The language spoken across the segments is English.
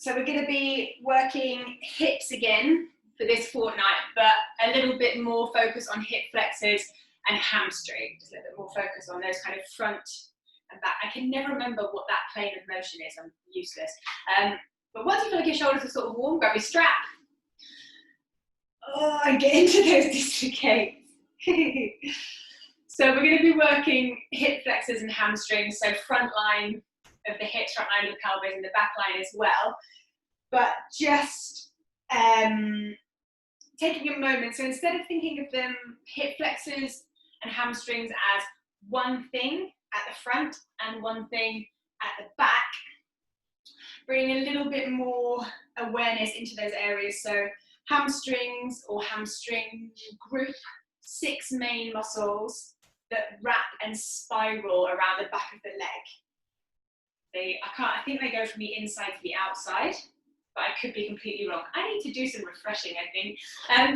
So we're going to be working hips again for this fortnight, but a little bit more focus on hip flexors and hamstring. Just a little bit more focus on those kind of front and back. I can never remember what that plane of motion is. I'm useless. But once you feel like your shoulders are sort of warm, grab your strap. Oh, and get into those dislocates. So we're going to be working hip flexors and hamstrings, so front line of the hips, front line of the pelvis, and the back line as well. But just taking a moment, so instead of thinking of them hip flexors and hamstrings as one thing at the front and one thing at the back, bring a little bit more awareness into those areas. So hamstrings or hamstring group, 6 main muscles that wrap and spiral around the back of the leg. I think they go from the inside to the outside, but I could be completely wrong. I need to do some refreshing, I think.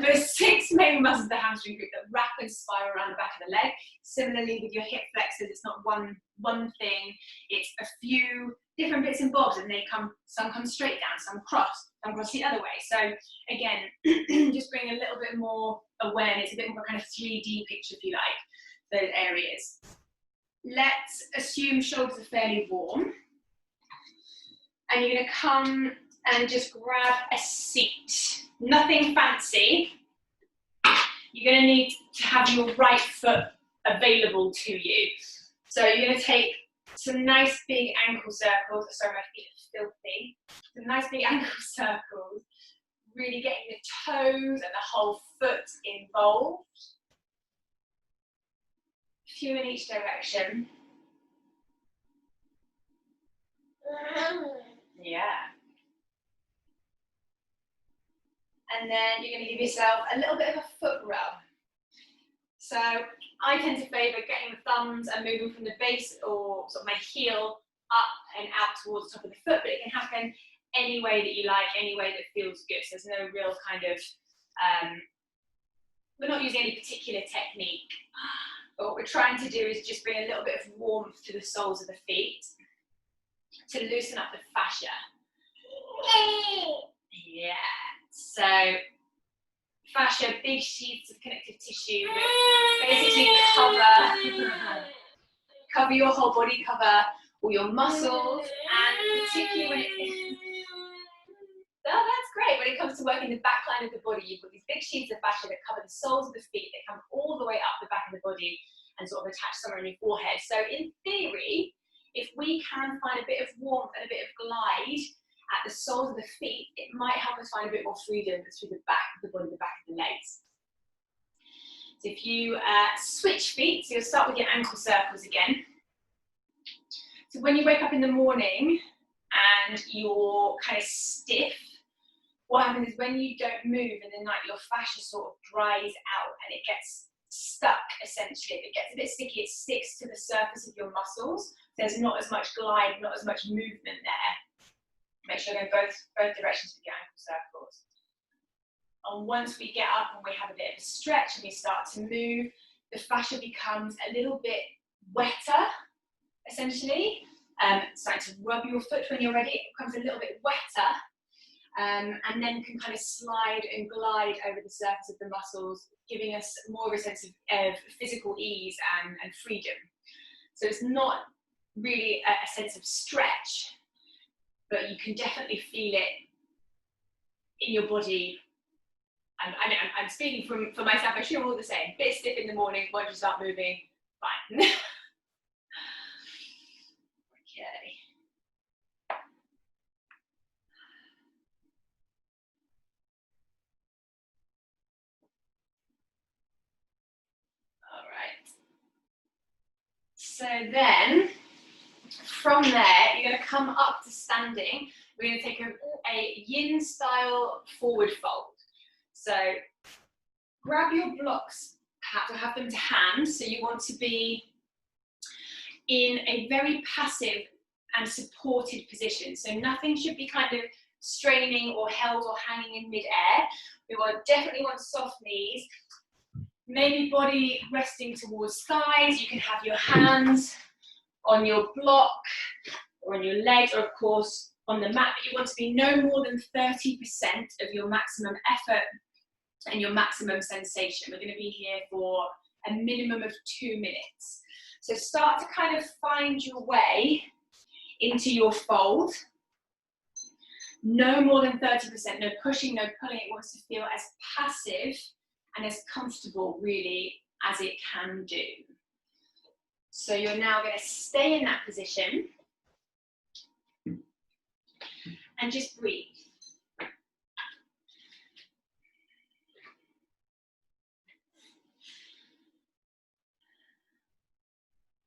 But 6 main muscles of the hamstring group that wrap and spiral around the back of the leg. Similarly with your hip flexors, it's not one thing, it's a few different bits and bobs, and some come straight down, some cross the other way. So again, just bring a little bit more awareness, a bit more kind of 3D picture, if you like, those areas. Let's assume shoulders are fairly warm. And you're going to come and just grab a seat. Nothing fancy. You're going to need to have your right foot available to you. So you're going to take some nice big ankle circles. Sorry, my feet are filthy. Some nice big ankle circles. Really getting the toes and the whole foot involved. A few in each direction. Yeah. And then you're going to give yourself a little bit of a foot rub. So I tend to favour getting the thumbs and moving from the base or sort of my heel up and out towards the top of the foot, but it can happen any way that you like, any way that feels good. So there's no real kind of, we're not using any particular technique, but what we're trying to do is just bring a little bit of warmth to the soles of the feet to loosen up the fascia. Yeah, so fascia, big sheets of connective tissue that basically cover your whole body, cover all your muscles, and particularly when oh, that's great. When it comes to working the back line of the body, you've got these big sheets of fascia that cover the soles of the feet, that come all the way up the back of the body and sort of attach somewhere in your forehead. So in theory, if we can find a bit of warmth and a bit of glide at the soles of the feet, it might help us find a bit more freedom through the back of the body, the back of the legs. So if you switch feet, so you'll start with your ankle circles again. So when you wake up in the morning and you're kind of stiff, what happens is when you don't move in the night, your fascia sort of dries out and it gets stuck, essentially. If it gets a bit sticky, it sticks to the surface of your muscles. There's not as much glide, not as much movement there. Make sure you go both directions with your ankle circles. And once we get up and we have a bit of a stretch and we start to move, the fascia becomes a little bit wetter, essentially. Starting to rub your foot when you're ready, it becomes a little bit wetter. And then can kind of slide and glide over the surface of the muscles, giving us more of a sense of physical ease and freedom. So it's not really a sense of stretch, but you can definitely feel it in your body. I'm speaking for myself, I'm sure we're all the same. Bit stiff in the morning, once you start moving, fine. Okay. So then, from there, you're going to come up to standing. We're going to take a yin style forward fold. So grab your blocks, perhaps, or have them to hand. So you want to be in a very passive and supported position. So nothing should be kind of straining or held or hanging in mid-air. We definitely want soft knees. Maybe body resting towards thighs. You can have your hands on your block or on your legs, or of course on the mat, but you want to be no more than 30% of your maximum effort and your maximum sensation. We're going to be here for a minimum of 2 minutes. So start to kind of find your way into your fold. No more than 30%, no pushing, no pulling. It wants to feel as passive and as comfortable really as it can do. So you're now going to stay in that position and just breathe.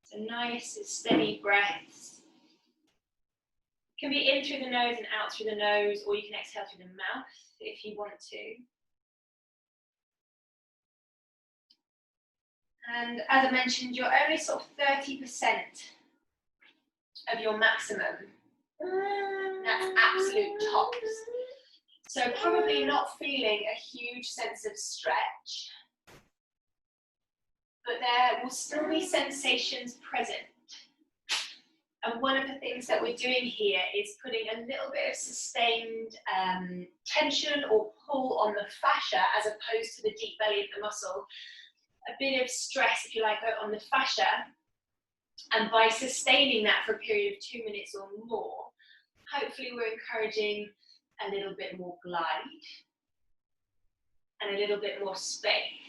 So nice steady breaths. Can be in through the nose and out through the nose, or you can exhale through the mouth if you want to. And as I mentioned, you're only sort of 30% of your maximum. That's absolute tops. So probably not feeling a huge sense of stretch, but there will still be sensations present. And one of the things that we're doing here is putting a little bit of sustained tension or pull on the fascia as opposed to the deep belly of the muscle. A bit of stress, if you like, on the fascia. And by sustaining that for a period of 2 minutes or more, hopefully we're encouraging a little bit more glide and a little bit more space.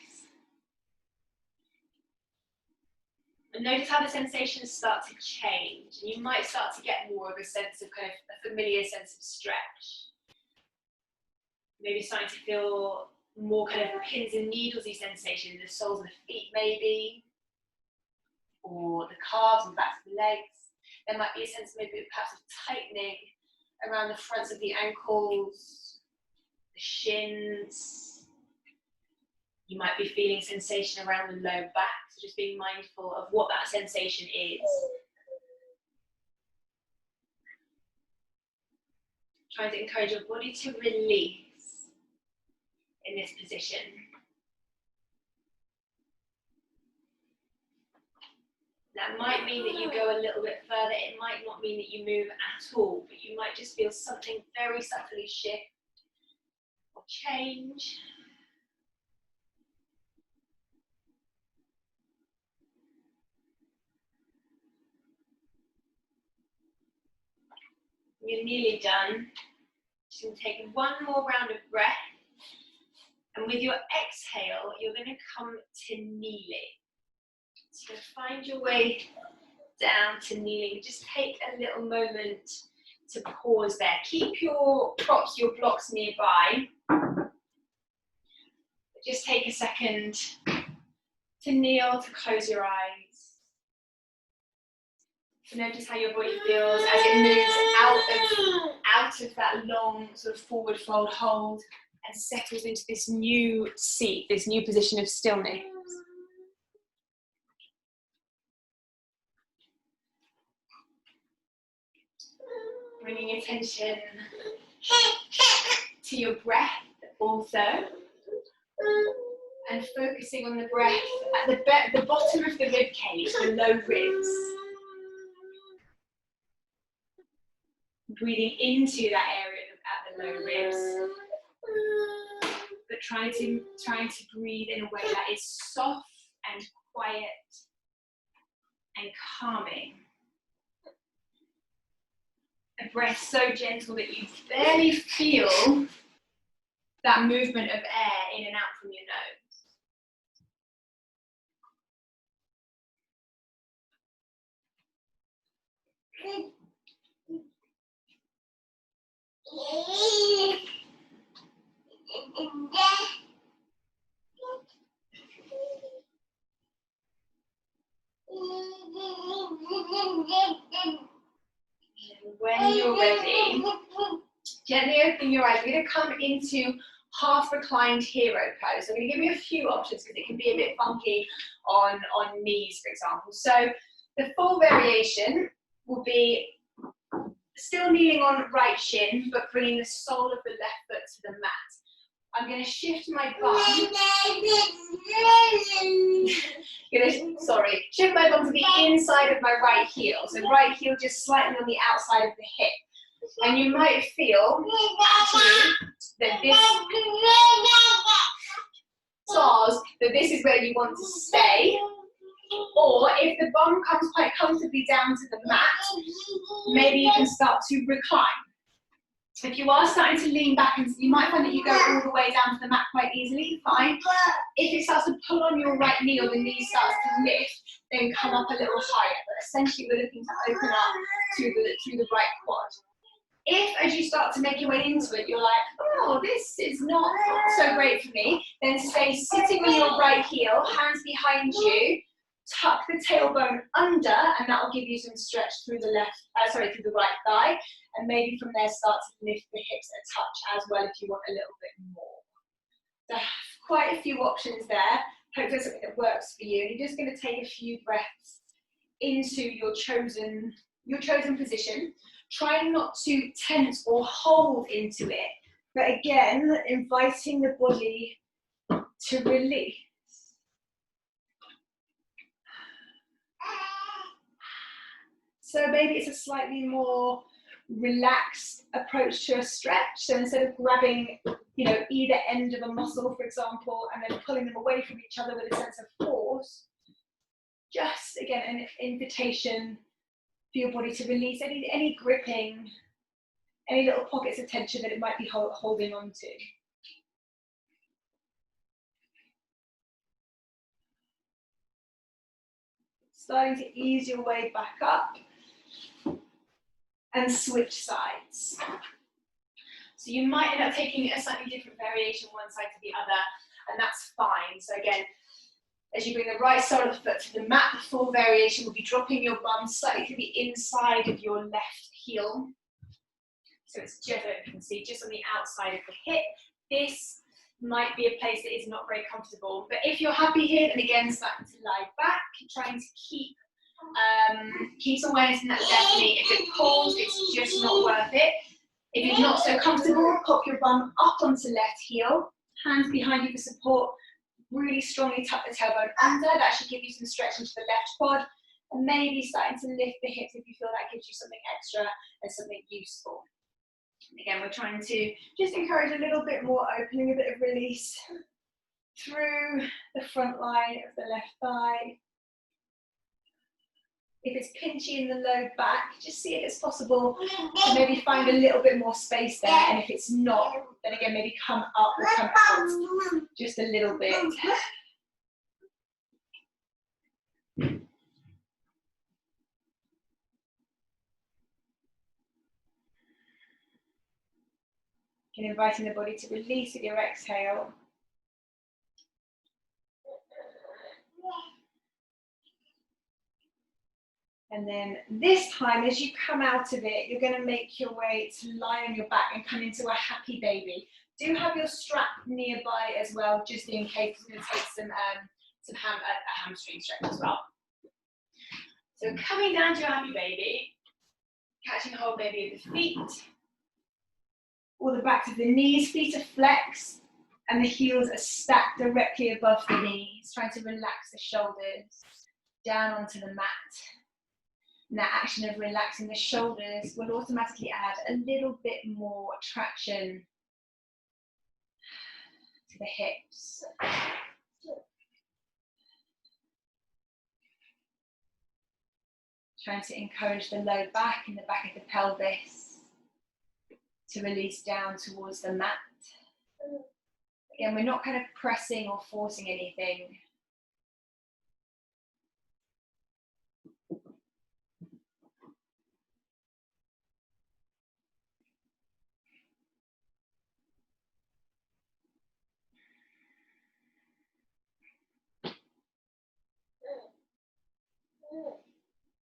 And notice how the sensations start to change. And you might start to get more of a sense of kind of a familiar sense of stretch. Maybe starting to feel more kind of pins and needles-y sensation in the soles of the feet maybe, or the calves and backs of the legs. There might be a sense maybe perhaps of tightening around the fronts of the ankles, the shins. You might be feeling sensation around the low back, so just being mindful of what that sensation is. Trying to encourage your body to release in this position. That might mean that you go a little bit further. It might not mean that you move at all, but you might just feel something very subtly shift or change. You're nearly done. Just going to take one more round of breath. And with your exhale, you're going to come to kneeling. So find your way down to kneeling. Just take a little moment to pause there. Keep your props, your blocks nearby. Just take a second to kneel, to close your eyes. To notice how your body feels as it moves out of that long sort of forward fold hold and settles into this new seat, this new position of stillness. Bringing attention to your breath also, and focusing on the breath at the bottom of the rib cage, the low ribs. Breathing into that area at the low ribs, but trying to breathe in a way that is soft and quiet and calming. A breath so gentle that you barely feel that movement of air in and out from your nose. When you're ready, gently open your eyes. We're going to come into half reclined hero pose. I'm going to give you a few options because it can be a bit funky on knees, for example. So the full variation will be still kneeling on right shin, but bringing the sole of the left foot to the mat. I'm going to shift my bum. Shift my bum to the inside of my right heel. So right heel just slightly on the outside of the hip. And you might feel actually that this is where you want to stay. Or if the bum comes quite comfortably down to the mat, maybe you can start to recline. If you are starting to lean back, and you might find that you go all the way down to the mat quite easily, fine. If it starts to pull on your right knee or the knee starts to lift, then come up a little higher. But essentially we're looking to open up to the right quad. If, as you start to make your way into it, you're like, oh, this is not so great for me, then stay sitting on your right heel, hands behind you, tuck the tailbone under, and that will give you some stretch through the through the right thigh, and maybe from there start to lift the hips a touch as well if you want a little bit more. So quite a few options there. Hope there's something that works for you. You're just going to take a few breaths into your chosen position. Try not to tense or hold into it, but again, inviting the body to release. So maybe it's a slightly more relaxed approach to a stretch. So instead of grabbing, either end of a muscle, for example, and then pulling them away from each other with a sense of force, just again an invitation for your body to release any gripping, any little pockets of tension that it might be holding on to. Starting to ease your way back up and switch sides. So you might end up taking a slightly different variation one side to the other, and that's fine. So again, as you bring the right sole of the foot to the mat, the full variation will be dropping your bum slightly to the inside of your left heel. So it's just, you can see, just on the outside of the hip. This might be a place that is not very comfortable, but if you're happy here, then again, starting to lie back, trying to keep awareness in that left knee. If it pulls, it's just not worth it. If you're not so comfortable, pop your bum up onto left heel, hands behind you for support, really strongly tuck the tailbone under. That should give you some stretch into the left quad, and maybe starting to lift the hips if you feel that gives you something extra and something useful. Again, we're trying to just encourage a little bit more opening, a bit of release through the front line of the left thigh. If it's pinchy in the low back, just see if it's possible to maybe find a little bit more space there. And if it's not, then again, maybe come up or come out just a little bit. And inviting the body to release with your exhale. And then this time, as you come out of it, you're going to make your way to lie on your back and come into a happy baby. Do have your strap nearby as well, just in case. It's going to take a hamstring stretch as well. So coming down to your happy baby, catching hold maybe of the feet, or the backs of the knees. Feet are flexed, and the heels are stacked directly above the knees, trying to relax the shoulders down onto the mat. And that action of relaxing the shoulders will automatically add a little bit more traction to the hips. Trying to encourage the low back and the back of the pelvis to release down towards the mat. Again, we're not kind of pressing or forcing anything.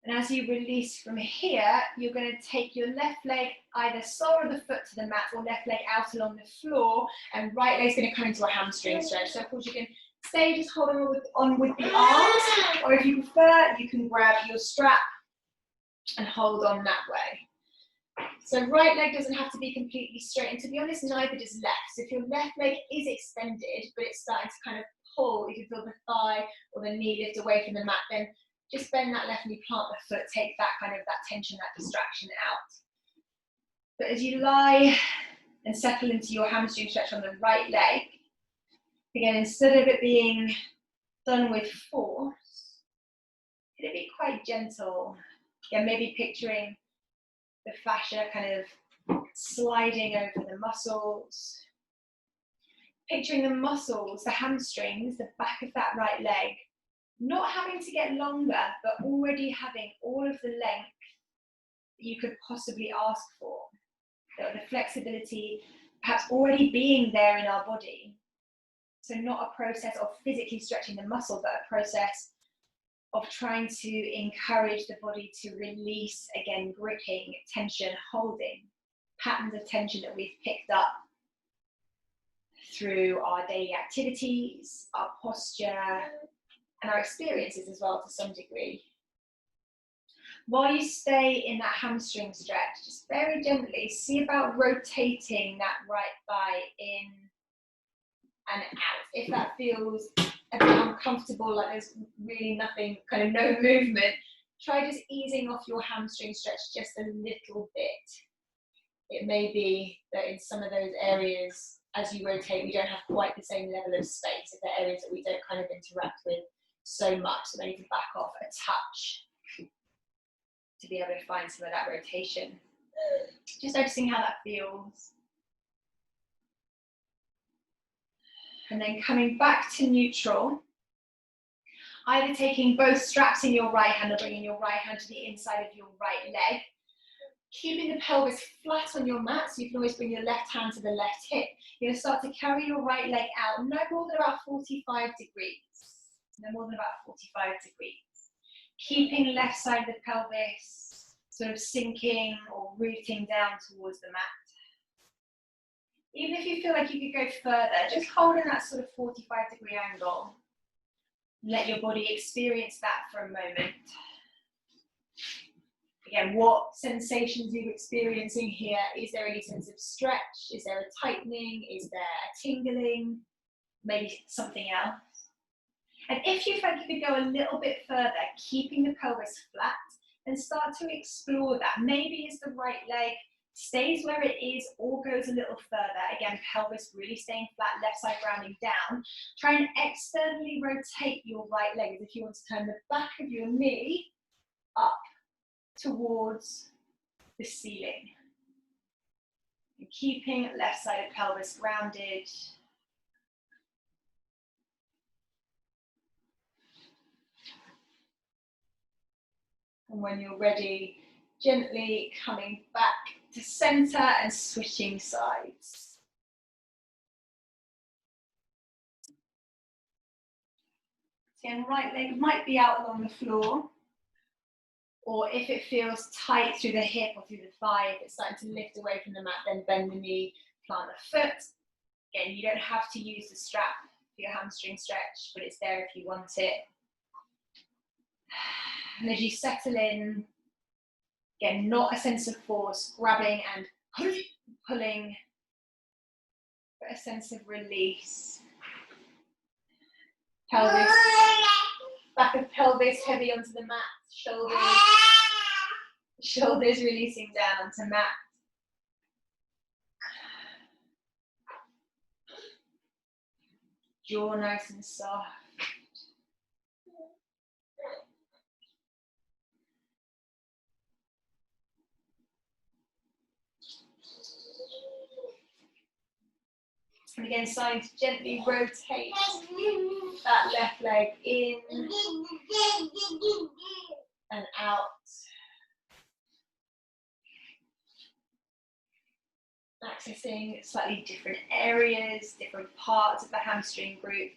And as you release from here, you're going to take your left leg, either sole of the foot to the mat or left leg out along the floor, and right leg's going to come into a hamstring stretch. So of course you can stay just holding on with the arms, or if you prefer, you can grab your strap and hold on that way. So right leg doesn't have to be completely straight, and to be honest, neither does left. So if your left leg is extended, but it's starting to kind of pull, you can feel the thigh or the knee lift away from the mat, then just bend that left knee, plant the foot, take that tension, that distraction out. But as you lie and settle into your hamstring stretch on the right leg, again, instead of it being done with force, it'd be quite gentle. Again, maybe picturing the fascia kind of sliding over the muscles. Picturing the muscles, the hamstrings, the back of that right leg, not having to get longer, but already having all of the length that you could possibly ask for. The flexibility perhaps already being there in our body. So not a process of physically stretching the muscle, but a process of trying to encourage the body to release, again, gripping, tension, holding, patterns of tension that we've picked up through our daily activities, our posture, and our experiences as well to some degree. While you stay in that hamstring stretch, just very gently see about rotating that right thigh in and out. If that feels a bit uncomfortable, like there's really nothing, kind of no movement, try just easing off your hamstring stretch just a little bit. It may be that in some of those areas, as you rotate, we don't have quite the same level of space. If there are areas that we don't kind of interact with so much, so then you can back off a touch to be able to find some of that rotation. Just noticing how that feels. And then coming back to neutral, either taking both straps in your right hand or bringing your right hand to the inside of your right leg, keeping the pelvis flat on your mat, so you can always bring your left hand to the left hip. You're going to start to carry your right leg out, no more than about 45 degrees. No more than about 45 degrees. Keeping left side of the pelvis sort of sinking or rooting down towards the mat. Even if you feel like you could go further, just hold in that sort of 45-degree angle. Let your body experience that for a moment. Again, what sensations are you experiencing here? Is there any sense of stretch? Is there a tightening? Is there a tingling? Maybe something else. And if you feel like you could go a little bit further, keeping the pelvis flat, then start to explore that. Maybe it's the right leg stays where it is or goes a little further. Again, pelvis really staying flat, left side rounding down. Try and externally rotate your right leg as if you want to turn the back of your knee up towards the ceiling. And keeping left side of pelvis rounded. And when you're ready, gently coming back to center and switching sides. Again, right leg might be out along the floor, or if it feels tight through the hip or through the thigh, if it's starting to lift away from the mat, then bend the knee, plant the foot. Again, you don't have to use the strap for your hamstring stretch, but it's there if you want it. And as you settle in, again, not a sense of force, grabbing and pulling, but a sense of release. Pelvis, back of pelvis heavy onto the mat, shoulders releasing down onto mat. Jaw nice and soft. And again, starting to gently rotate that left leg in and out. Accessing slightly different areas, different parts of the hamstring group.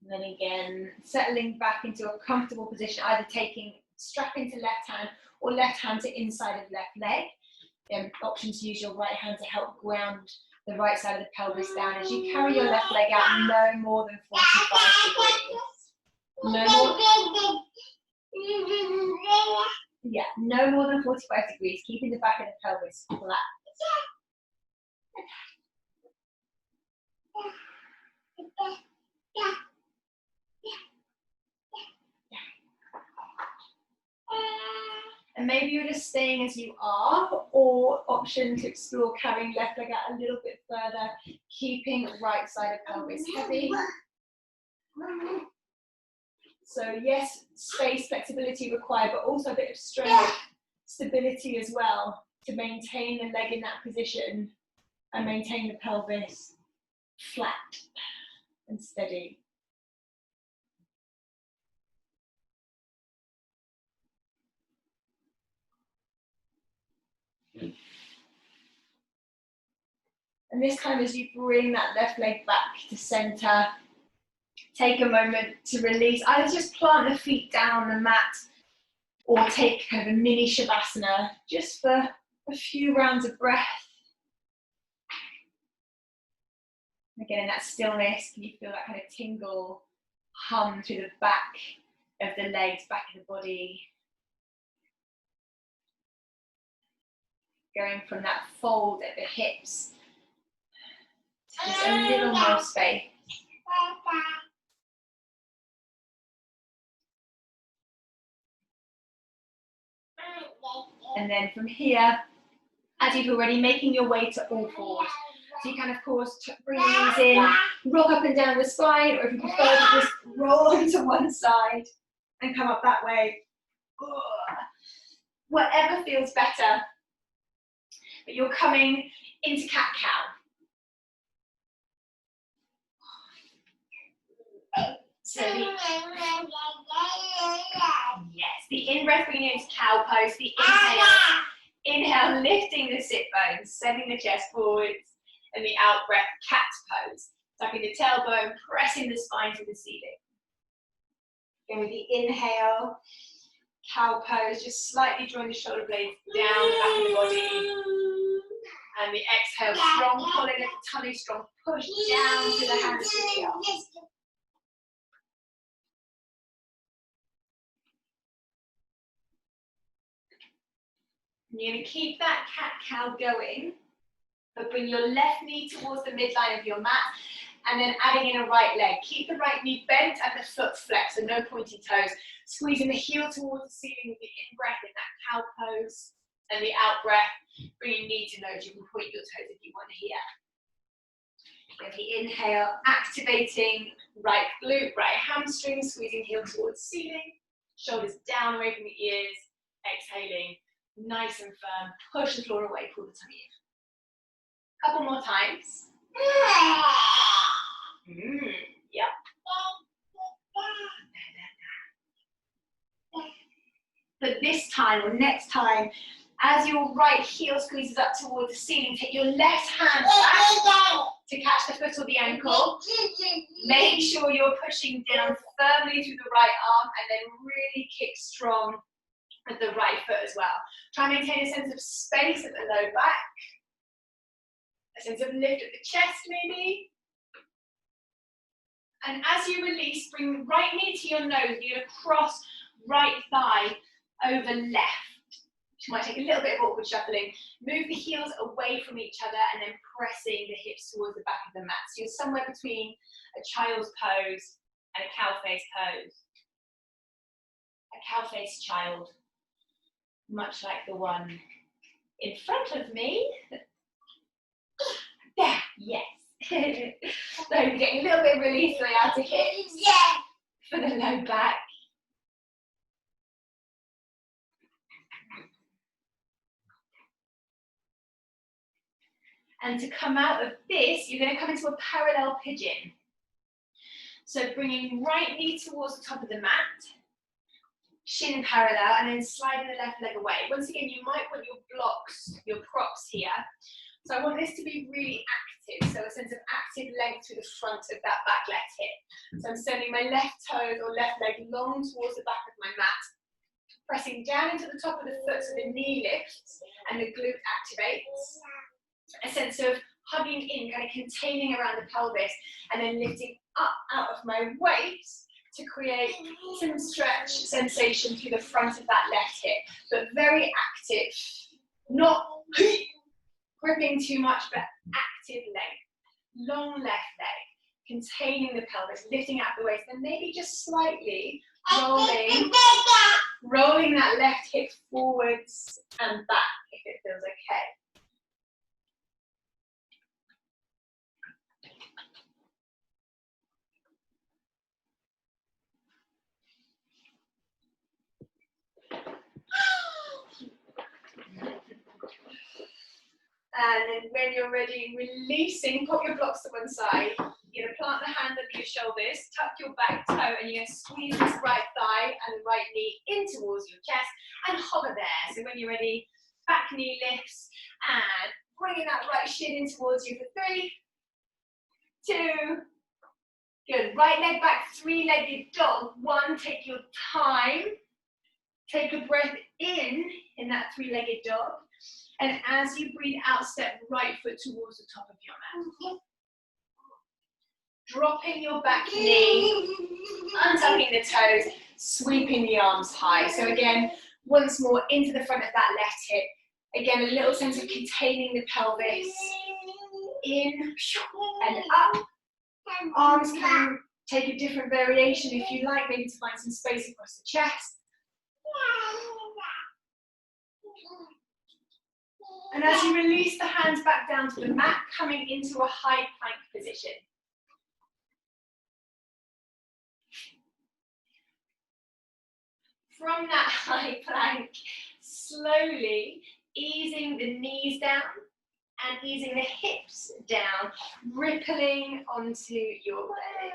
And then again, settling back into a comfortable position, either taking strap into left hand or left hand to inside of left leg. Then option to use your right hand to help ground the right side of the pelvis down as you carry your left leg out no more than 45 degrees. No more. Yeah, no more than 45 degrees, keeping the back of the pelvis flat. And maybe you're just staying as you are, or option to explore carrying left leg out a little bit further, keeping right side of pelvis heavy. So yes, space, flexibility required, but also a bit of strength, stability as well, to maintain the leg in that position and maintain the pelvis flat and steady. And this time, as you bring that left leg back to center, take a moment to release. Either just plant the feet down on the mat or take kind of a mini shavasana just for a few rounds of breath. Again, in that stillness, can you feel that kind of tingle, hum through the back of the legs, back of the body? Going from that fold at the hips to just a little more space. And then from here, as you've already, making your way to all fours. So you can, of course, bring the knees in, rock up and down the spine, or if you prefer to just roll onto one side and come up that way. Whatever feels better. But you're coming into cat-cow. So the in-breath bringing you into cow pose, the inhale, lifting the sit bones, sending the chest forwards, and the out-breath, cat pose, tucking the tailbone, pressing the spine to the ceiling. Again with the inhale, cow pose, just slightly drawing the shoulder blades down the back of the body. And the exhale, strong pull in at the tummy, strong push down to the hands to the arms. And you're going to keep that cat-cow going, but bring your left knee towards the midline of your mat, and then adding in a right leg. Keep the right knee bent and the foot flexed, so no pointy toes. Squeezing the heel towards the ceiling with the in-breath in that cow pose, and the out-breath, bringing knee to nose. You can point your toes if you want here. With the inhale, activating right glute, right hamstring, squeezing heel towards ceiling, shoulders down away from the ears, exhaling, nice and firm, push the floor away, pull the tummy in. Couple more times. Yep. But this time, or next time, as your right heel squeezes up towards the ceiling, take your left hand back to catch the foot or the ankle. Make sure you're pushing down firmly through the right arm, and then really kick strong with the right foot as well. Try and maintain a sense of space at the low back. A sense of lift at the chest maybe. And as you release, bring right knee to your nose. You're going to cross right thigh over left. Which might take a little bit of awkward shuffling. Move the heels away from each other and then pressing the hips towards the back of the mat. So you're somewhere between a child's pose and a cow face pose. A cow face child, much like the one in front of me. There, yes. So you're getting a little bit of release through the outer hips for the low back. And to come out of this, you're going to come into a parallel pigeon. So bringing right knee towards the top of the mat, shin parallel, and then sliding the left leg away. Once again, you might want your blocks, your props here. So I want this to be really active, so a sense of active length through the front of that back left hip. So I'm sending my left toes or left leg long towards the back of my mat, pressing down into the top of the foot so the knee lifts and the glute activates. A sense of hugging in, kind of containing around the pelvis, and then lifting up out of my waist to create some stretch sensation through the front of that left hip, but very active, not gripping too much, but active length, long left leg, containing the pelvis, lifting out the waist, and maybe just slightly rolling that left hip forwards and back if it feels okay. And then when you're ready, releasing, pop your blocks to one side. You're going to plant the hand under your shoulders, tuck your back toe, and you're going to squeeze this right thigh and the right knee in towards your chest and hover there. So when you're ready, back knee lifts and bringing that right shin in towards you for 3, 2, good. Right leg back, 3-legged dog. 1, take your time. Take a breath in that 3-legged dog. And as you breathe out, step right foot towards the top of your mat. Dropping your back knee, untucking the toes, sweeping the arms high. So again, once more into the front of that left hip. Again, a little sense of containing the pelvis. In and up. Arms can take a different variation if you like, maybe to find some space across the chest. And as you release the hands back down to the mat, coming into a high plank position. From that high plank, slowly easing the knees down and easing the hips down, rippling onto your belly.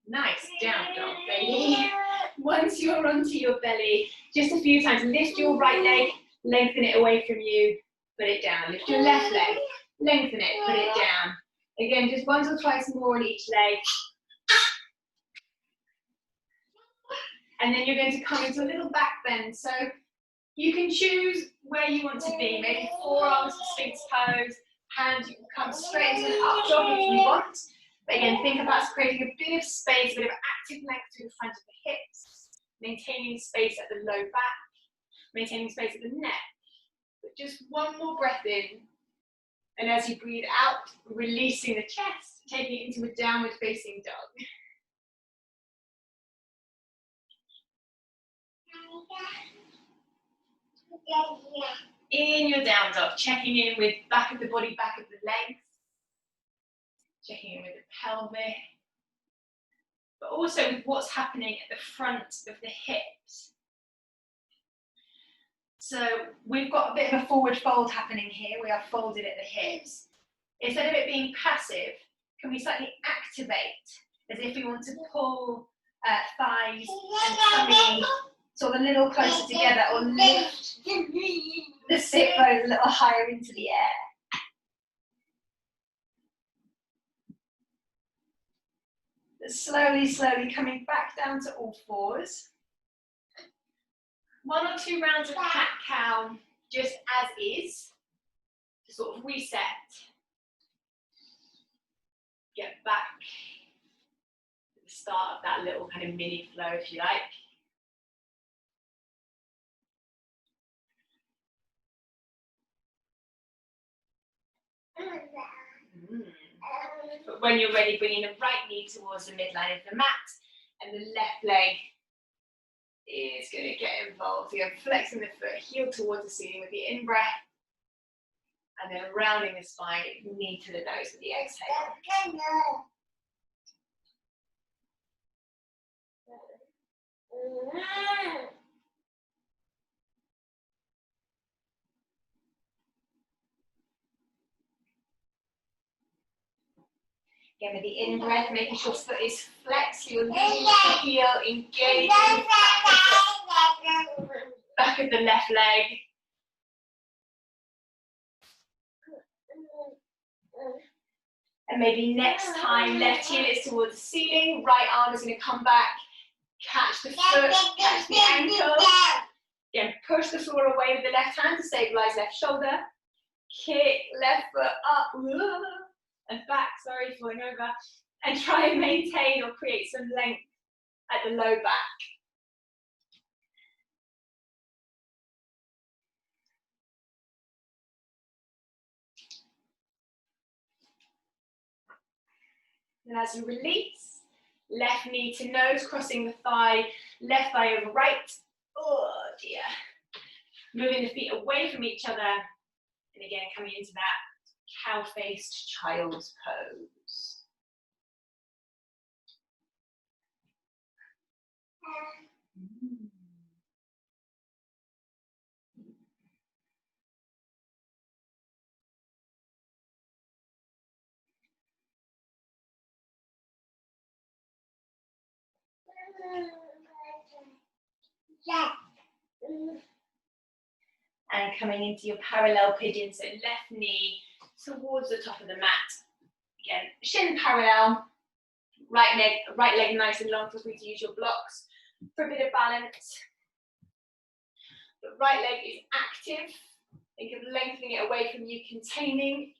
Nice, down dog, baby. Once you're onto your belly, just a few times, lift your right leg, lengthen it away from you, put it down. Lift your left leg, lengthen it, put it down. Again, just once or twice more on each leg. And then you're going to come into a little back bend. So you can choose where you want to be. Maybe forearms to sphinx pose, hands, you can come straight into an up dog if you want. But again, think about creating a bit of space, a bit of active length through the front of the hips, maintaining space at the low back, maintaining space at the neck. But just one more breath in. And as you breathe out, releasing the chest, taking it into a downward facing dog. In your down dog, checking in with back of the body, back of the legs, checking in with the pelvis, but also with what's happening at the front of the hips. So we've got a bit of a forward fold happening here. We are folded at the hips. Instead of it being passive, can we slightly activate as if we want to pull thighs and tummy sort of a little closer together, or lift the sit bones a little higher into the air. Slowly, slowly coming back down to all fours. 1 or 2 rounds of cat-cow, just as is, to sort of reset. Get back to the start of that little kind of mini flow, if you like. But when you're ready, bringing the right knee towards the midline of the mat, and the left leg is going to get involved. You're flexing the foot, heel towards the ceiling with the in-breath, and then rounding the spine, knee to the nose with the exhale. Again, with the in-breath, making sure foot is flexed, your knee, the heel engaged, back of the left leg. And maybe next time, left heel is towards the ceiling, right arm is going to come back, catch the foot, catch the ankle. Again, push the floor away with the left hand to stabilize left shoulder. Kick left foot up and back, sorry, falling over. And try and maintain or create some length at the low back. And as you release, left knee to nose, crossing the thigh, left thigh over right. Oh dear. Moving the feet away from each other. And again, coming into that cow-faced child's pose. And coming into your parallel pigeon, so left knee towards the top of the mat. Again, shin parallel, right leg nice and long, feel free to use your blocks for a bit of balance. The right leg is active. Think of lengthening it away from you, containing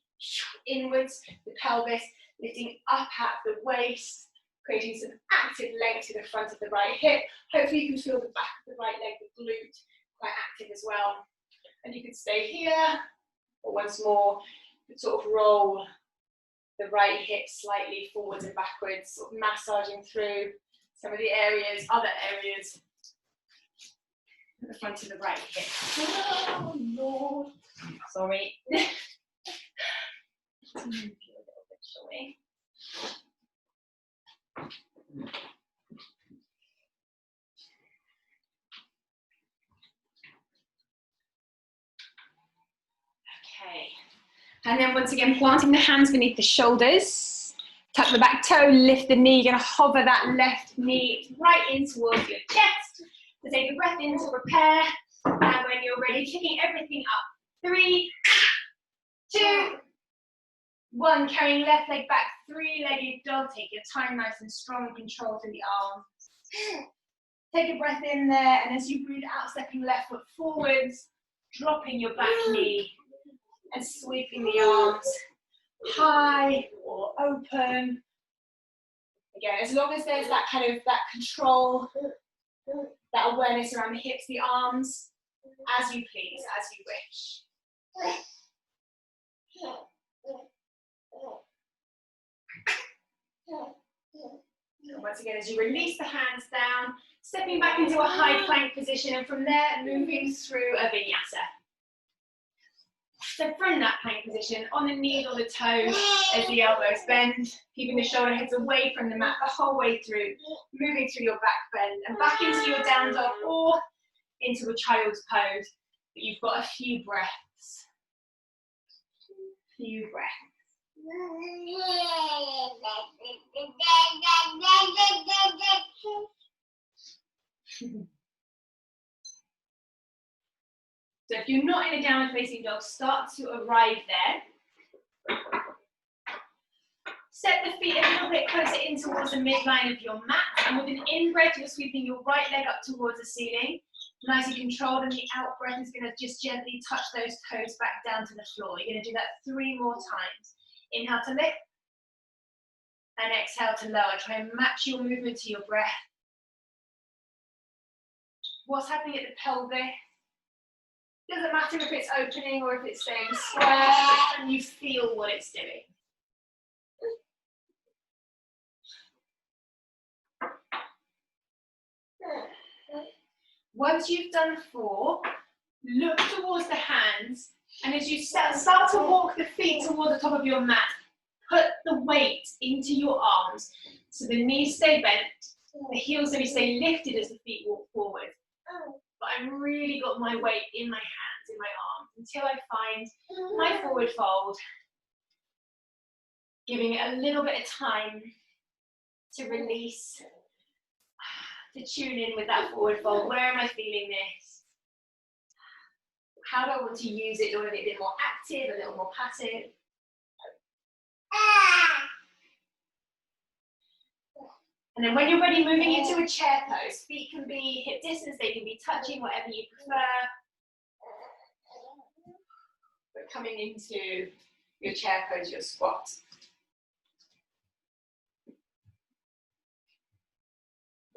inwards the pelvis, lifting up at the waist, creating some active length to the front of the right hip. Hopefully you can feel the back of the right leg, the glute, quite active as well. And you could stay here, or once more, you could sort of roll the right hip slightly forwards and backwards, sort of massaging through some of the areas, other areas at the front of the right hip. Oh, Lord. Sorry. Let's move you a little bit, shall we? Okay. And then once again, planting the hands beneath the shoulders. Tuck the back toe, lift the knee. You're going to hover that left knee right in towards your chest. So take a breath in to prepare. And when you're ready, kicking everything up. 3, 2, 1. Carrying left leg back, 3-legged dog. Take your time, nice and strong and control through the arms. Take a breath in there, and as you breathe out, stepping left foot forwards, dropping your back knee, and sweeping the arms high or open. Again, as long as there's that kind of that control, that awareness around the hips, the arms, as you please, as you wish. And once again, as you release the hands down, stepping back into a high plank position, and from there, moving through a vinyasa. So from that plank position, on the knees or the toes, as the elbows bend, keeping the shoulder heads away from the mat the whole way through, moving through your back bend, and back into your down dog or into a child's pose. But you've got a few breaths. Few breaths. So if you're not in a downward facing dog, start to arrive there. Step the feet a little bit closer in towards the midline of your mat, and with an in-breath, you're sweeping your right leg up towards the ceiling. Nice and controlled, and the out-breath is going to just gently touch those toes back down to the floor. You're going to do that 3 more times. Inhale to lift, and exhale to lower. Try and match your movement to your breath. What's happening at the pelvis? Doesn't matter if it's opening or if it's staying square, and you feel what it's doing. Once you've done 4, look towards the hands, and as you start to walk the feet towards the top of your mat, put the weight into your arms so the knees stay bent, the heels maybe stay lifted as the feet walk forward. But I've really got my weight in my hands, in my arms, until I find my forward fold, giving it a little bit of time to release, to tune in with that forward fold. Where am I feeling this? How do I want to use it? Do I want to be a bit more active, a little more passive? And then when you're ready, moving into a chair pose. Feet can be hip distance, they can be touching, whatever you prefer. But coming into your chair pose, your squat.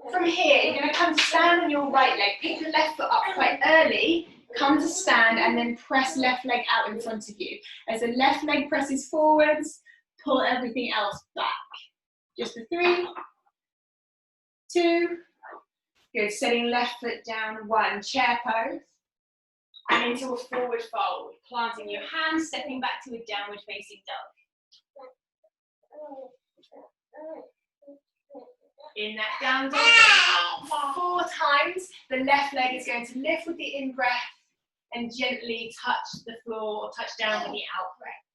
From here, you're going to come to stand on your right leg. Pick the left foot up quite early. Come to stand and then press left leg out in front of you. As the left leg presses forwards, pull everything else back. Just for 3, 2, good. Setting left foot down, 1, chair pose. And into a forward fold. Planting your hands, stepping back to a downward facing dog. In that down dog, 4 times. The left leg is going to lift with the in-breath and gently touch the floor or touch down with the out-breath.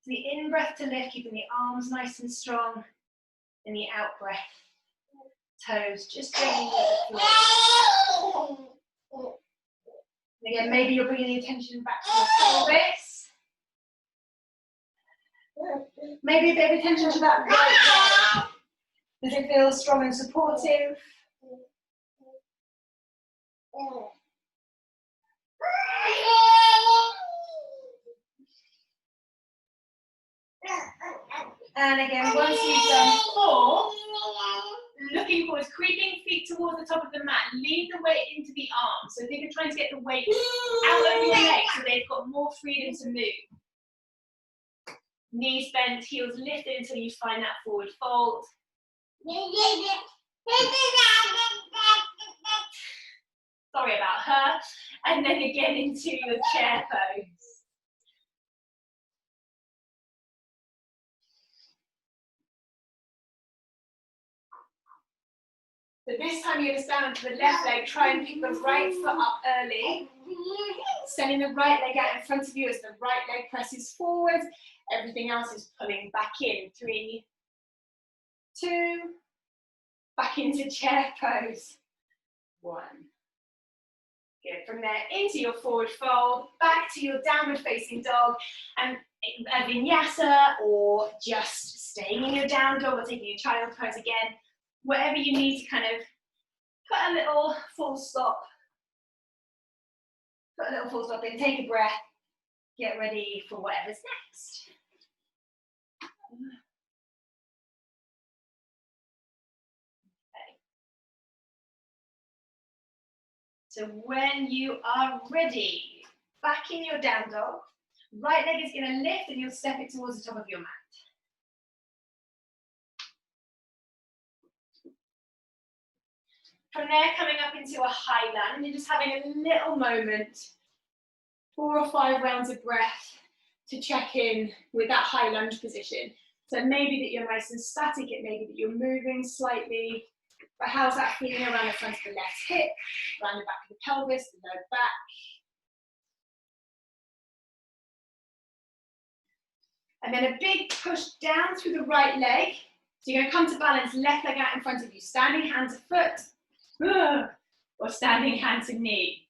So the in-breath to lift, keeping the arms nice and strong, and the out-breath, toes just gently with the floor. And again, maybe you're bringing the attention back to your pelvis. Maybe a bit of attention to that right leg. Does it feel strong and supportive? And again, once you've done 4, looking forward, creeping feet towards the top of the mat, lean the weight into the arms. So think of trying to get the weight out over your legs so they've got more freedom to move. Knees bent, heels lifted until you find that forward fold. Sorry about her. And then again into your chair pose. So this time you're going to stand onto the left leg, try and pick the right foot up early. Sending the right leg out in front of you as the right leg presses forward. Everything else is pulling back in. 3, 2, back into chair pose. 1. Good. From there into your forward fold, back to your downward facing dog, and a vinyasa or just staying in your down dog or taking your child pose again. Whatever you need to kind of put a little full stop. Put a little full stop in, take a breath, get ready for whatever's next. Okay. So when you are ready, back in your down dog, right leg is going to lift and you'll step it towards the top of your mat. From there, coming up into a high lunge, you're just having a little moment, 4 or 5 rounds of breath to check in with that high lunge position. So maybe that you're nice and static, it may be that you're moving slightly, but how's that feeling around the front of the left hip, around the back of the pelvis, the low back. And then a big push down through the right leg. So you're going to come to balance, left leg out in front of you, standing hand to foot, or standing hand to knee.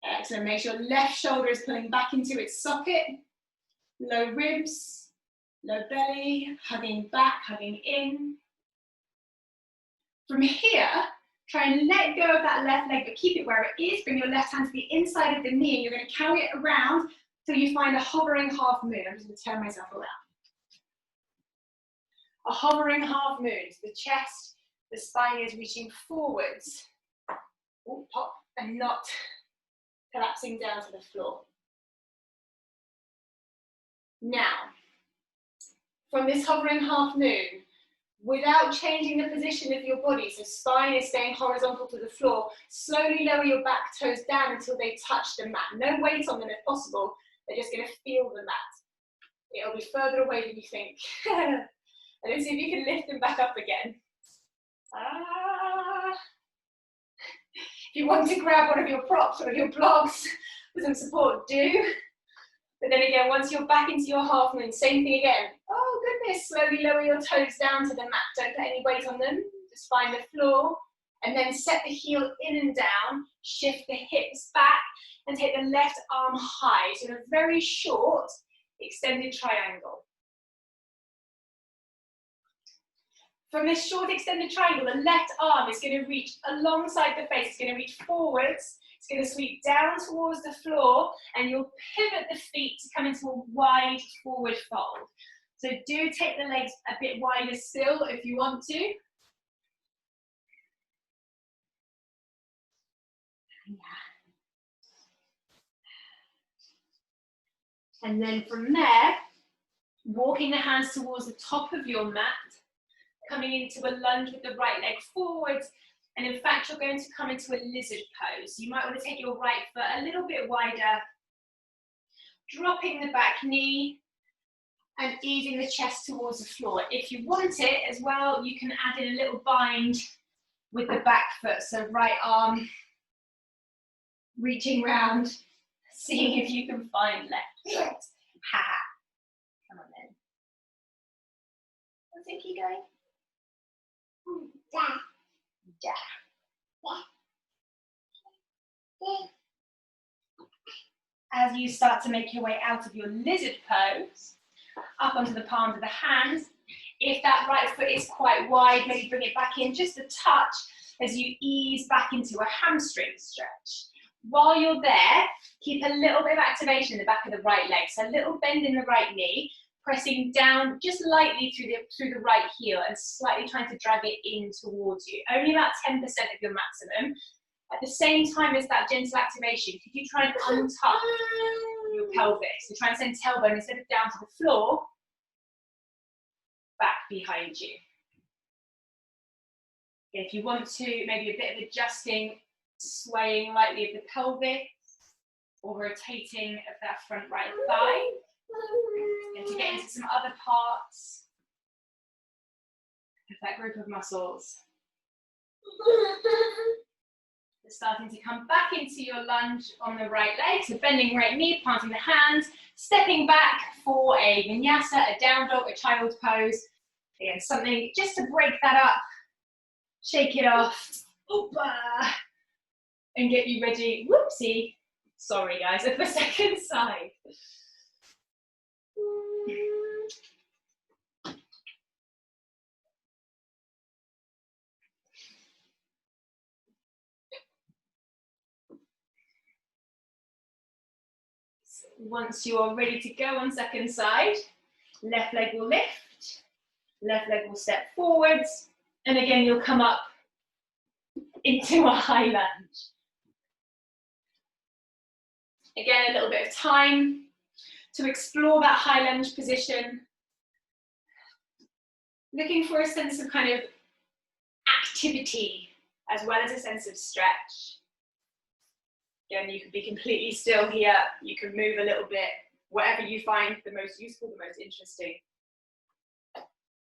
Excellent, make sure left shoulder is pulling back into its socket, low ribs, low belly, hugging back, hugging in. From here, try and let go of that left leg, but keep it where it is. Bring your left hand to the inside of the knee, and you're going to carry it around till you find a hovering half moon. I'm just going to turn myself around. A hovering half moon. So the chest, the spine is reaching forwards. Ooh, pop, and not collapsing down to the floor. Now, from this hovering half moon, without changing the position of your body, so spine is staying horizontal to the floor, slowly lower your back toes down until they touch the mat. No weight on them if possible, they're just going to feel the mat. It'll be further away than you think. And then see if you can lift them back up again. If you want to grab one of your props, one of your blocks for some support, do. But then again, once you're back into your half moon, same thing again. Oh goodness, slowly lower your toes down to the mat. Don't put any weight on them, just find the floor. And then set the heel in and down, shift the hips back, and take the left arm high. So in a very short, extended triangle. From this short extended triangle, the left arm is going to reach alongside the face. It's going to reach forwards. It's going to sweep down towards the floor, and you'll pivot the feet to come into a wide forward fold. So do take the legs a bit wider still if you want to. And then from there, walking the hands towards the top of your mat, coming into a lunge with the right leg forwards, and in fact, you're going to come into a lizard pose. You might want to take your right foot a little bit wider, dropping the back knee, and easing the chest towards the floor. If you want it as well, you can add in a little bind with the back foot. So right arm reaching round, seeing if you can find left foot. Ha! Come on then. What's it keep going? Da. Da. As you start to make your way out of your lizard pose, up onto the palms of the hands. If that right foot is quite wide, maybe bring it back in just a touch as you ease back into a hamstring stretch. While you're there, keep a little bit of activation in the back of the right leg. So a little bend in the right knee, pressing down just lightly through the right heel and slightly trying to drag it in towards you. Only about 10% of your maximum. At the same time as that gentle activation, could you try and untuck your pelvis? So try and send tailbone instead of down to the floor, back behind you. If you want to, maybe a bit of adjusting, swaying lightly of the pelvis, or rotating of that front right thigh. And to get into some other parts of that group of muscles. Starting to come back into your lunge on the right leg, so bending right knee, planting the hands, stepping back for a vinyasa, a down dog, a child pose. Again, something just to break that up, shake it off, and get you ready. Whoopsie, sorry guys, for the second side. Once you are ready to go on second side, left leg will lift, left leg will step forwards, and again you'll come up into a high lunge. Again, a little bit of time to explore that high lunge position. Looking for a sense of kind of activity as well as a sense of stretch. Again, you could be completely still here. You can move a little bit, whatever you find the most useful, the most interesting.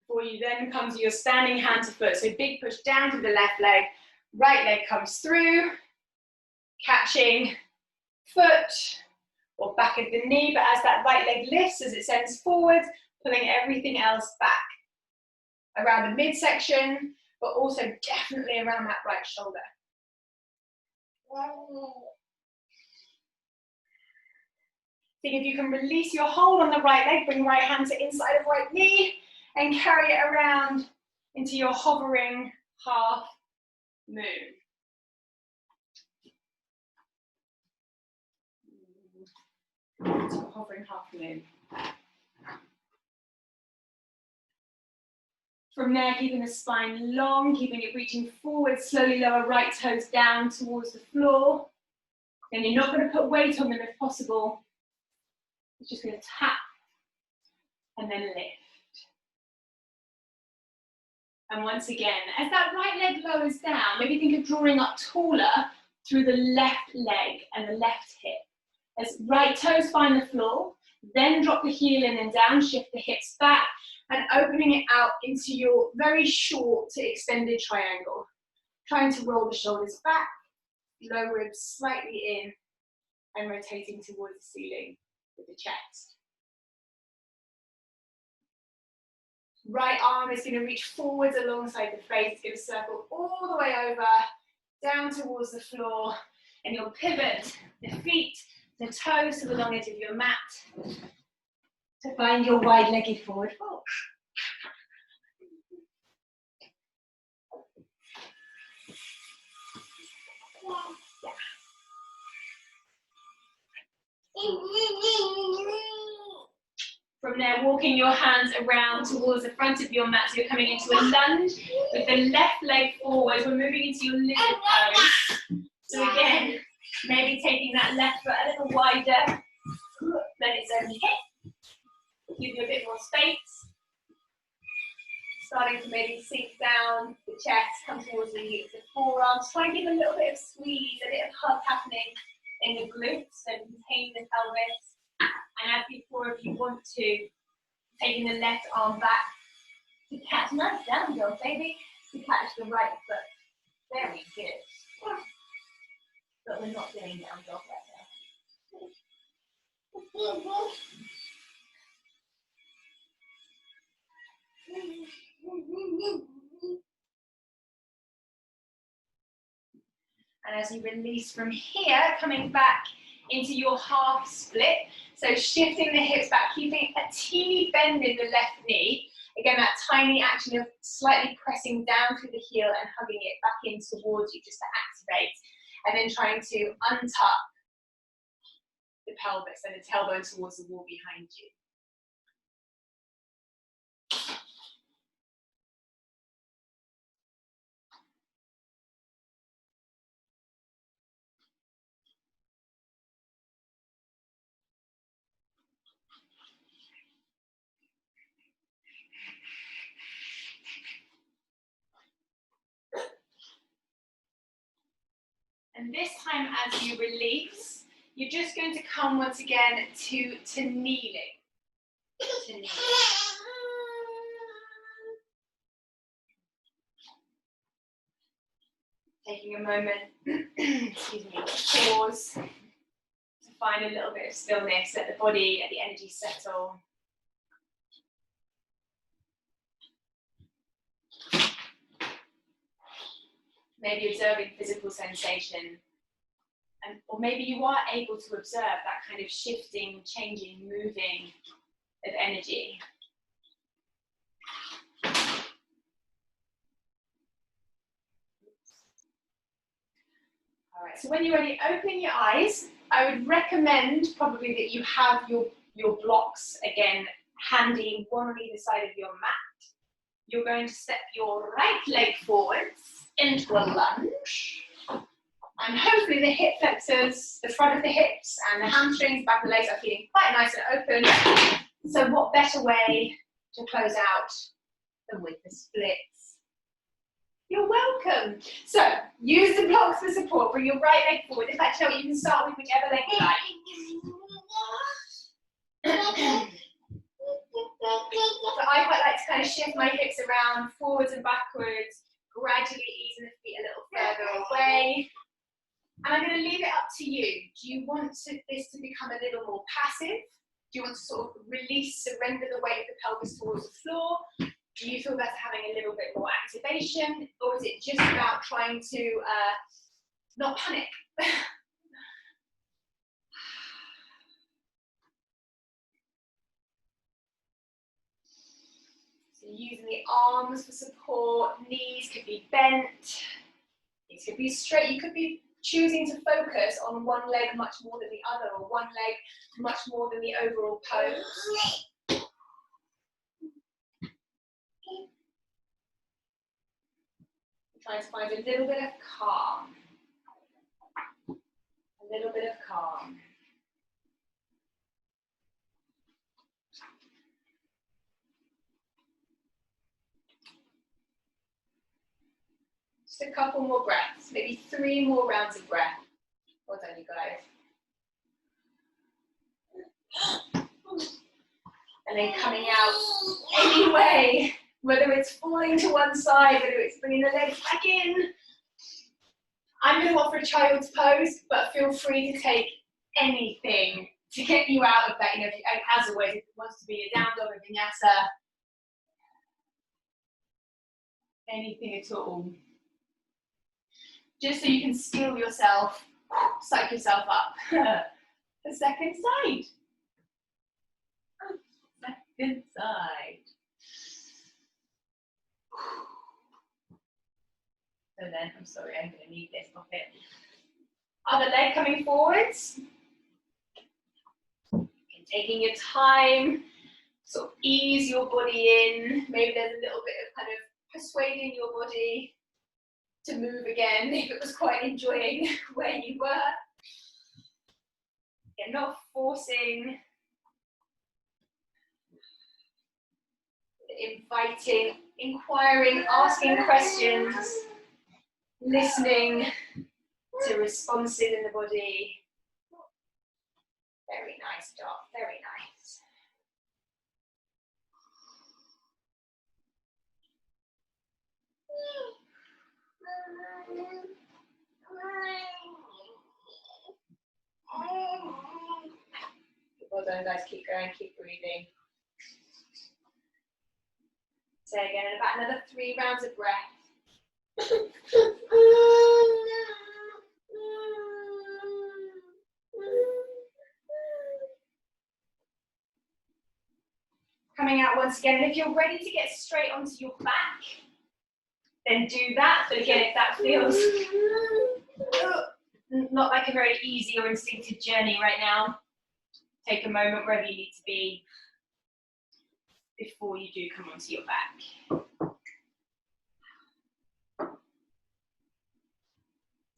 Before you then come to your standing hand to foot. So big push down to the left leg, right leg comes through, catching foot or back of the knee, but as that right leg lifts, as it sends forward, pulling everything else back. Around the midsection, but also definitely around that right shoulder. See if you can release your hold on the right leg, bring right hand to inside of right knee, and carry it around into your hovering half moon. Into your hovering half moon. From there, keeping the spine long, keeping it reaching forward, slowly lower right toes down towards the floor. And you're not going to put weight on them if possible. It's just going to tap and then lift. And once again, as that right leg lowers down, maybe think of drawing up taller through the left leg and the left hip. As right toes find the floor, then drop the heel in and down, shift the hips back, and opening it out into your very short to extended triangle. Trying to roll the shoulders back, low ribs slightly in, and rotating towards the ceiling with the chest. Right arm is going to reach forwards alongside the face. It's going to circle all the way over, down towards the floor, and you'll pivot the feet, the toes to the long edge of your mat to find your wide-legged forward fold. From there, Now walking your hands around towards the front of your mat, so you're coming into a lunge with the left leg forward. We're moving into your lizard pose. So again, maybe taking that left foot a little wider than its own hip. Give you a bit more space. Starting to maybe sink down the chest, come towards the forearms. Try and give a little bit of squeeze, a bit of hug happening in the glutes, so contain the pelvis. And as before, if you want to, taking the left arm back to catch, nice down dog, baby, to catch the right foot. Very good. But we're not doing down dog right now. And as you release from here, coming back into your half split. So shifting the hips back, keeping a teeny bend in the left knee. Again, that tiny action of slightly pressing down through the heel and hugging it back in towards you just to activate. And then trying to untuck the pelvis and the tailbone towards the wall behind you. And this time as you release, you're just going to come once again to kneeling. To kneeling. Taking a moment, excuse me, pause to find a little bit of stillness, let the body, let the energy settle. Maybe observing physical sensation, or maybe you are able to observe that kind of shifting, changing, moving of energy. All right, so when you're ready, open your eyes. I would recommend probably that you have your blocks, again, handy, one on either side of your mat. You're going to step your right leg forwards into a lunge. And hopefully the hip flexors, the front of the hips and the hamstrings, back of the legs are feeling quite nice and open. So what better way to close out than with the splits? You're welcome. So use the blocks for support. Bring your right leg forward. In fact, you know what, you can start with whichever leg you like. So I quite like to kind of shift my hips around, forwards and backwards, gradually easing the feet a little further away. And I'm going to leave it up to you. Do you want this to become a little more passive? Do you want to sort of release, surrender the weight of the pelvis towards the floor? Do you feel that's having a little bit more activation? Or is it just about trying to not panic? So using the arms for support, knees could be bent, knees could be straight. You could be choosing to focus on one leg much more than the other, or one leg much more than the overall pose. Trying to find a little bit of calm. A little bit of calm. Just a couple more breaths, maybe 3 more rounds of breath. Well done, you guys. And then coming out anyway, whether it's falling to one side, whether it's bringing the legs back in. I'm going to offer a child's pose, but feel free to take anything to get you out of that. You know, as always, if it wants to be a down dog, a vinyasa, anything at all. Just so you can steel yourself, psych yourself up. The second side. Second side. So then, I'm sorry, I'm going to need this pocket. Other leg coming forwards. And taking your time Sort of ease your body in. Maybe there's a little bit of kind of persuading your body to move again if it was quite enjoying where you were. Again, not forcing, inviting, inquiring, asking questions, listening to responses in the body. Very nice job, very nice. Well done, guys. Keep going, keep breathing. So again, in about another 3 rounds of breath. Coming out once again, and if you're ready to get straight onto your back, then do that. But again, if that feels not like a very easy or instinctive journey right now, take a moment wherever you need to be before you do come onto your back.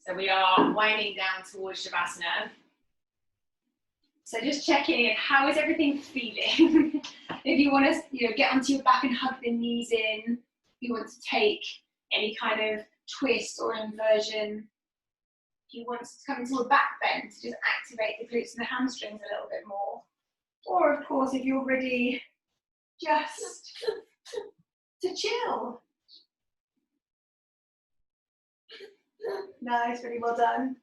So we are winding down towards Shavasana. So just checking in, how is everything feeling? If you want to get onto your back and hug the knees in, if you want to take any kind of twist or inversion, if you want to come into a back bend, to just activate the glutes and the hamstrings a little bit more. Or of course, if you're ready just to chill. Nice, really well done.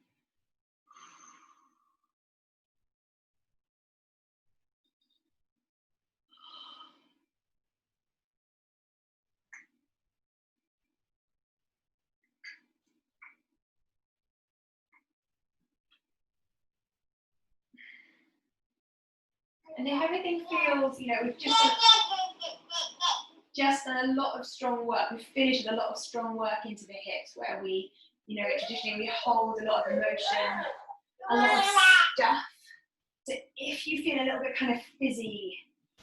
And if everything feels, we've just done a lot of strong work. We've finished a lot of strong work into the hips where we, traditionally we hold a lot of emotion, a lot of stuff. So if you feel a little bit kind of fizzy,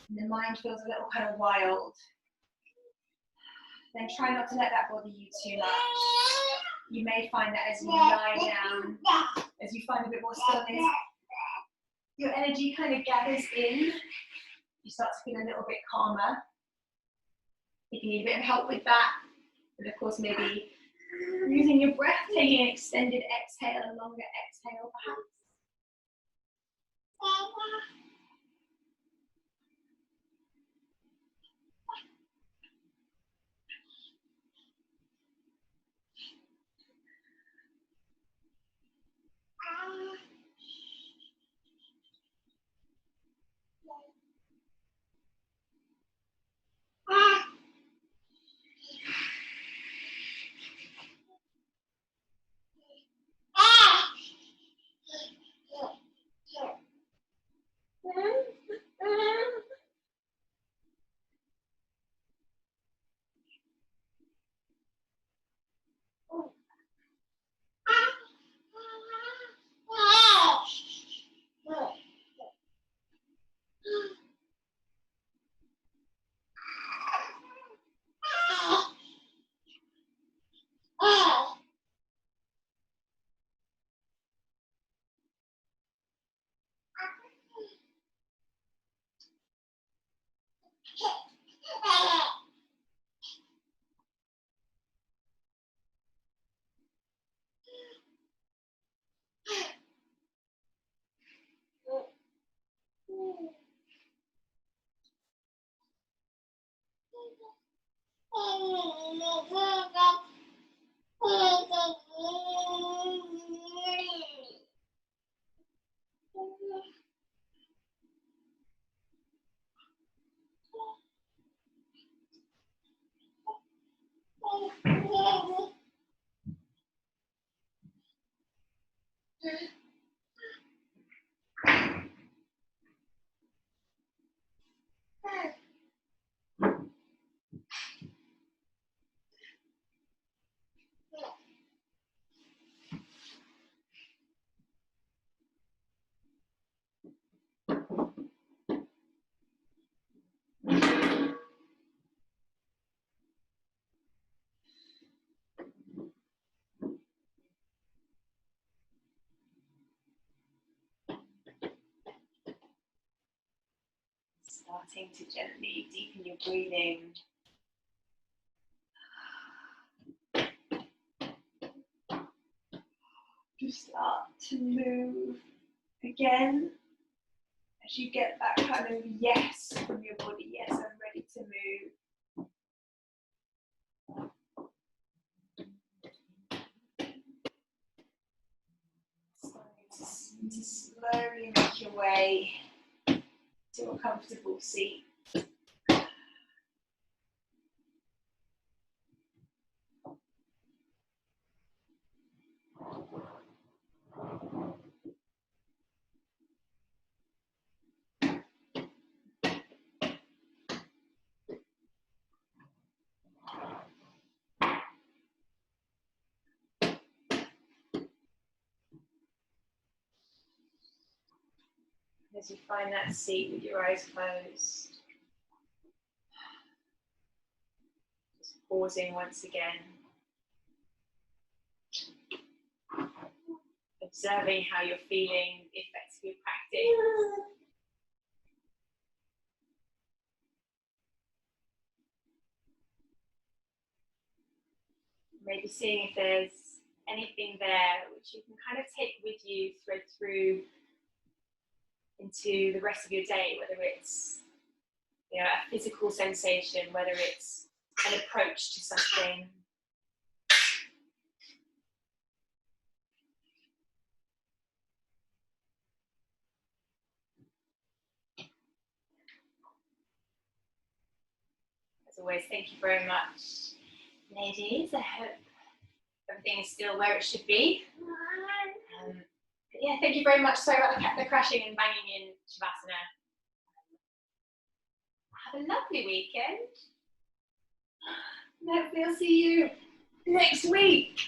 and the mind feels a little kind of wild, then try not to let that bother you too much. You may find that as you lie down, as you find a bit more stillness, your energy kind of gathers in. You start to feel a little bit calmer. If you need a bit of help with that, and of course maybe using your breath, taking an extended exhale, a longer exhale perhaps. Starting to gently deepen your breathing. Just start to move again as you get that kind of yes from your body. Yes, I'm ready to move. Starting to slowly make your way to a comfortable seat. As you find that seat with your eyes closed, just pausing once again, observing how you're feeling, the effects of your practice. Maybe seeing if there's anything there which you can kind of take with you, thread through into the rest of your day, whether it's a physical sensation, whether it's an approach to something. As always, thank you very much, ladies. I hope everything is still where it should be. But yeah, thank you very much. Sorry about the crashing and banging in Shavasana. Have a lovely weekend. Hopefully I'll see you next week.